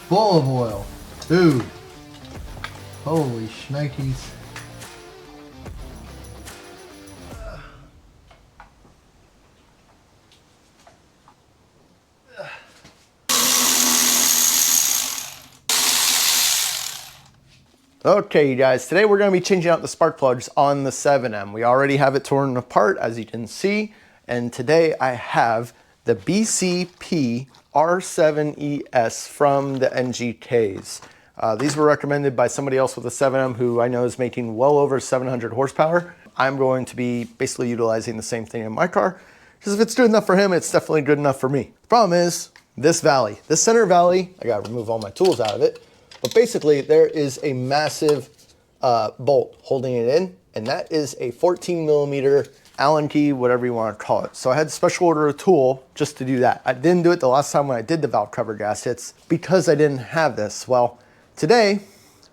full of oil. Dude. Holy shnikes. Okay, you guys, today we're going to be changing out the spark plugs on the 7M. We already have it torn apart, as you can see, and today I have the BCP R7ES from the NGKs. These were recommended by somebody else with a 7M who I know is making well over 700 horsepower. I'm going to be basically utilizing the same thing in my car, because if it's good enough for him, it's definitely good enough for me. The problem is this valley, this center valley, I got to remove all my tools out of it. But basically, there is a massive bolt holding it in, and that is a 14 millimeter Allen key, whatever you want to call it. So I had to special order a tool just to do that. I didn't do it the last time when I did the valve cover gaskets because I didn't have this. Well, today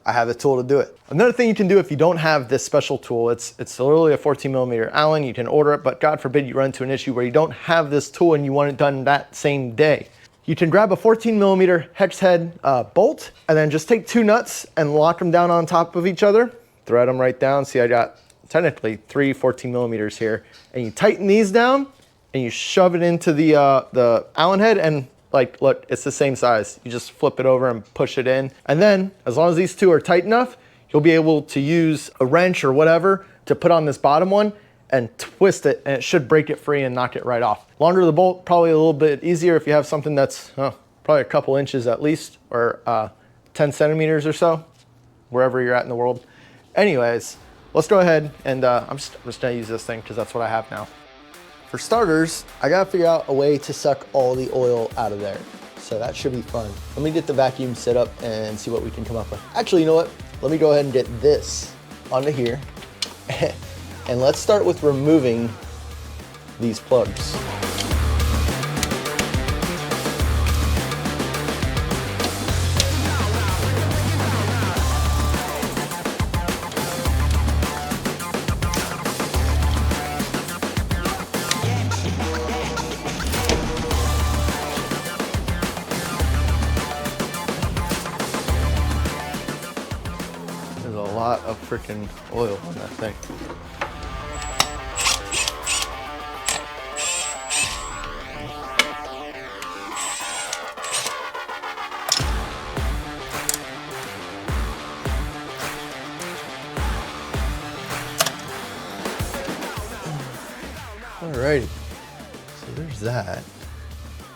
I have the tool to do it. Another thing you can do if you don't have this special tool, it's literally a 14 millimeter Allen. You can order it, but God forbid you run into an issue where you don't have this tool and you want it done that same day. You can grab a 14 millimeter hex head bolt and then just take two nuts and lock them down on top of each other. Thread them right down. See, I got technically three 14 millimeters here. And you tighten these down and you shove it into the Allen head, and like, look, it's the same size. You just flip it over and push it in. And then as long as these two are tight enough, you'll be able to use a wrench or whatever to put on this bottom one and twist it, and it should break it free and knock it right off. Longer the bolt, probably a little bit easier if you have something that's probably a couple inches at least, or 10 centimeters or so, wherever you're at in the world. Anyways, let's go ahead and I'm just gonna use this thing because that's what I have now. For starters, I gotta figure out a way to suck all the oil out of there. So that should be fun. Let me get the vacuum set up and see what we can come up with. Actually, you know what? Let me go ahead and get this onto here. And let's start with removing these plugs. There's a lot of freaking oil on that thing. Alrighty, so there's that.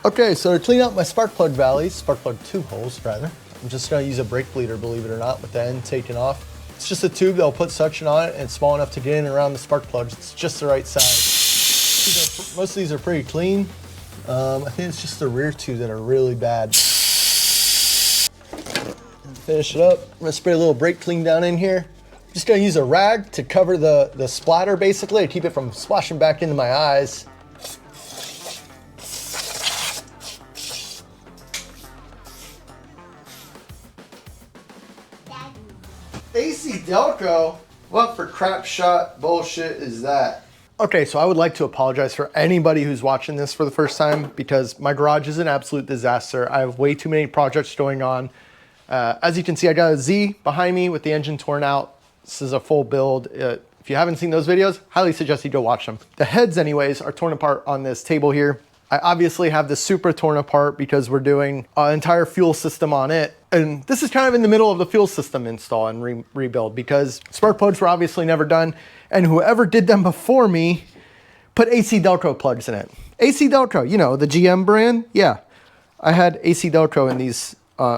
Okay, so to clean out my spark plug valleys, spark plug tube holes rather, I'm just gonna use a brake bleeder, believe it or not, with the end taken off. It's just a tube that'll put suction on it, and it's small enough to get in and around the spark plugs. It's just the right size. Most of these are pretty clean. I think it's just the rear two that are really bad. Finish it up. I'm gonna spray a little brake clean down in here. Just gonna use a rag to cover the splatter, basically, to keep it from splashing back into my eyes. AC Delco? What for crap shot bullshit is that? Okay, so I would like to apologize for anybody who's watching this for the first time, because my garage is an absolute disaster. I have way too many projects going on. As you can see, I got a Z behind me with the engine torn out. This is a full build. If you haven't seen those videos, highly suggest you go watch them. The heads anyways are torn apart on this table here. I obviously have the Supra torn apart because we're doing an entire fuel system on it. And this is kind of in the middle of the fuel system install and rebuild, because spark plugs were obviously never done. And whoever did them before me put AC Delco plugs in it. AC Delco, you know, the GM brand. Yeah, I had AC Delco in these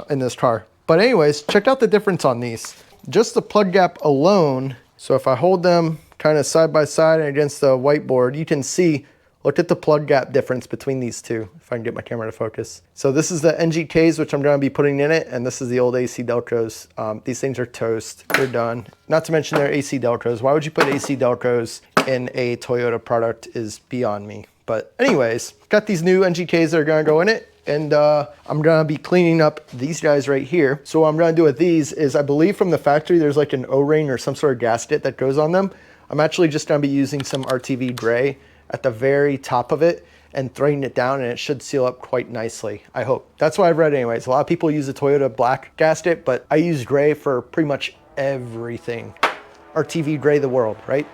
in this car. But anyways, check out the difference on these. Just the plug gap alone. So if I hold them kind of side by side against the whiteboard, you can see, look at the plug gap difference between these two, if I can get my camera to focus. So this is the NGKs, which I'm going to be putting in it, and this is the old AC Delcos. These things are toast. They're done. Not to mention they're AC Delcos. Why would you put AC Delcos in a Toyota product is beyond me. But anyways, got these new NGKs that are going to go in it. And I'm gonna be cleaning up these guys right here. So what I'm gonna do with these is, I believe from the factory, there's like an O-ring or some sort of gasket that goes on them. I'm actually just gonna be using some RTV gray at the very top of it. and threading it down, and it should seal up quite nicely, I hope. That's what I've read anyways. A lot of people use the Toyota black gasket, but I use gray for pretty much everything. RTV gray the world, right?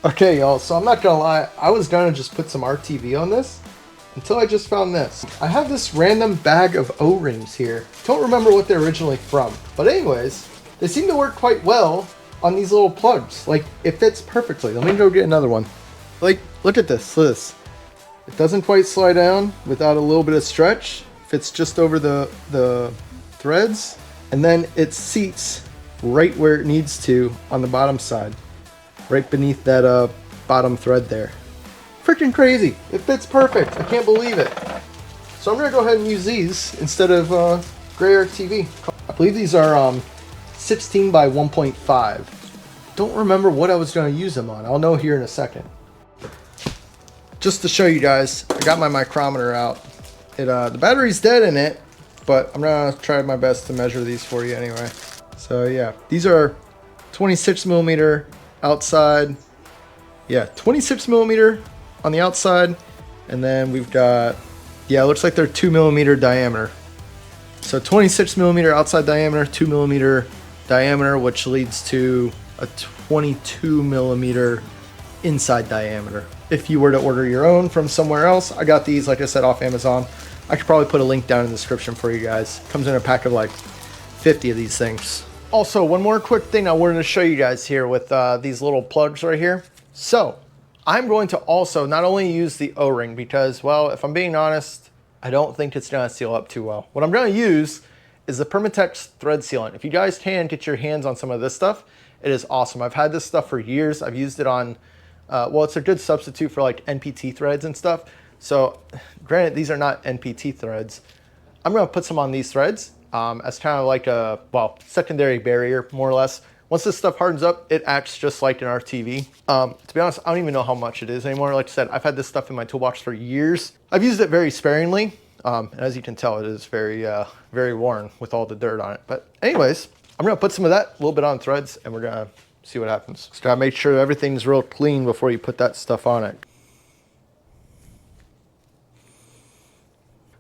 Okay, y'all, so I'm not gonna lie, I was gonna just put some RTV on this until I just found this. I have this random bag of O-rings here. Don't remember what they're originally from, but anyways, they seem to work quite well on these little plugs. Like, it fits perfectly. Let me go get another one. Like, look at this, It doesn't quite slide down without a little bit of stretch. Fits just over the threads, and then it seats right where it needs to on the bottom side. Right beneath that bottom thread there. Freaking crazy. It fits perfect. I can't believe it. So I'm going to go ahead and use these instead of gray RTV. I believe these are 16 by 1.5. Don't remember what I was going to use them on. I'll know here in a second. Just to show you guys, I got my micrometer out. The battery's dead in it, but I'm going to try my best to measure these for you anyway. So yeah, these are 26 millimeter outside. Yeah, 26 millimeter on the outside, and then we've got, yeah, it looks like they're 2 millimeter diameter. So 26 millimeter outside diameter, 2 millimeter diameter, which leads to a 22 millimeter inside diameter. If you were to order your own from somewhere else, I got these, like I said, off Amazon. I could probably put a link down in the description for you guys. Comes in a pack of like 50 of these things. Also, one more quick thing I wanted to show you guys here with these little plugs right here. So, I'm going to also not only use the O-ring because, well, if I'm being honest, I don't think it's going to seal up too well. What I'm going to use is the Permatex thread sealant. If you guys can get your hands on some of this stuff, it is awesome. I've had this stuff for years. I've used it on, well, it's a good substitute for like NPT threads and stuff. So, granted, these are not NPT threads. I'm going to put some on these threads. As kind of like a, well, secondary barrier, more or less. Once this stuff hardens up, it acts just like an RTV. To be honest, I don't even know how much it is anymore. Like I said, I've had this stuff in my toolbox for years. I've used it very sparingly. And as you can tell, it is very, very worn with all the dirt on it. But anyways, I'm gonna put some of that a little bit on threads and we're gonna see what happens. Just gotta make sure everything's real clean before you put that stuff on it.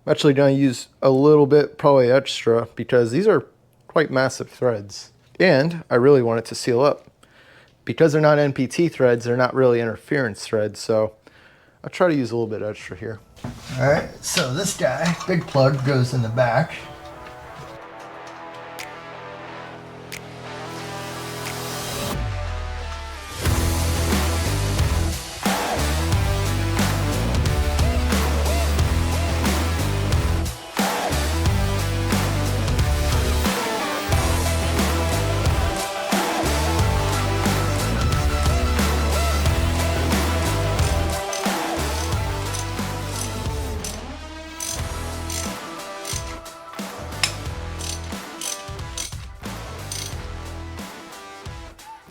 I'm actually going to use a little bit, probably extra, because these are quite massive threads. And I really want it to seal up. Because they're not NPT threads, they're not really interference threads, so I'll try to use a little bit extra here. Alright, so this guy, big plug, goes in the back.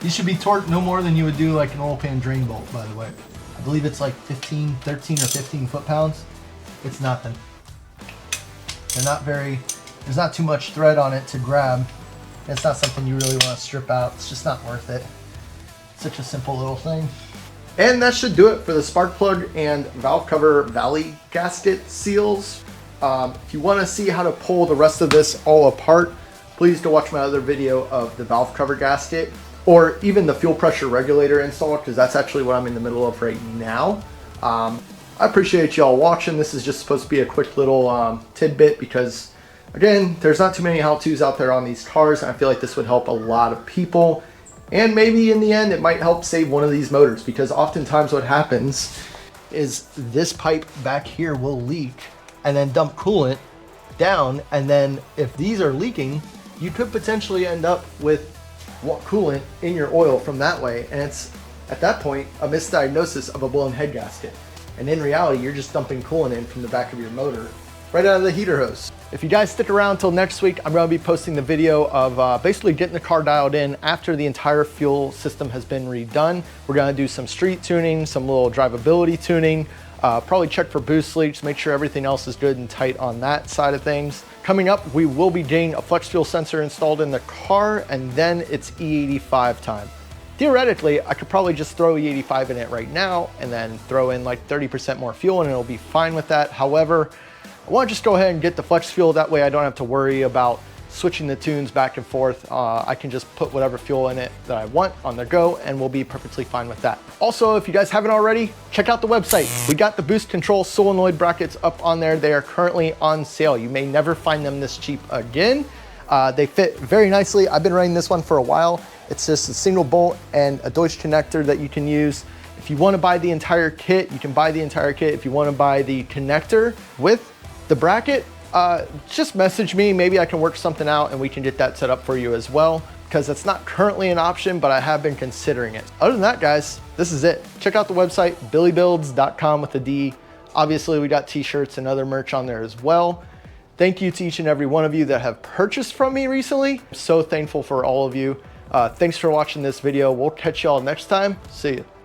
These should be torqued no more than you would do like an oil pan drain bolt, by the way. I believe it's like 13 or 15 foot-pounds. It's nothing. They're not very, there's not too much thread on it to grab. It's not something you really want to strip out. It's just not worth it. Such a simple little thing. And that should do it for the spark plug and valve cover valley gasket seals. If you want to see how to pull the rest of this all apart, please go watch my other video of the valve cover gasket, or even the fuel pressure regulator install, because that's actually what I'm in the middle of right now. I appreciate y'all watching. This is just supposed to be a quick little tidbit because, again, there's not too many how-tos out there on these cars, and I feel like this would help a lot of people. And maybe in the end, it might help save one of these motors, because oftentimes what happens is this pipe back here will leak and then dump coolant down, and then if these are leaking, you could potentially end up with coolant in your oil from that way, and it's at that point a misdiagnosis of a blown head gasket, and in reality you're just dumping coolant in from the back of your motor right out of the heater hose. If you guys stick around till next week, I'm going to be posting the video of basically getting the car dialed in after the entire fuel system has been redone. We're going to do some street tuning, some little drivability tuning, probably check for boost leaks, make sure everything else is good and tight on that side of things. Coming up, we will be getting a flex fuel sensor installed in the car, and then it's E85 time. Theoretically, I could probably just throw E85 in it right now and then throw in like 30% more fuel and it'll be fine with that. However, I want to just go ahead and get the flex fuel. That way I don't have to worry about switching the tunes back and forth. I can just put whatever fuel in it that I want on the go and we'll be perfectly fine with that. Also, if you guys haven't already, check out the website. We got the boost control solenoid brackets up on there. They are currently on sale. You may never find them this cheap again. They fit very nicely. I've been running this one for a while. It's just a single bolt and a Deutsch connector that you can use. If you want to buy the entire kit, you can buy the entire kit. If you want to buy the connector with the bracket, just message me. Maybe I can work something out and we can get that set up for you as well, because it's not currently an option, but I have been considering it. Other than that, guys, this is it. Check out the website, billybuilds.com with a D. Obviously, we got t-shirts and other merch on there as well. Thank you to each and every one of you that have purchased from me recently. I'm so thankful for all of you. Thanks for watching this video. We'll catch y'all next time. See you.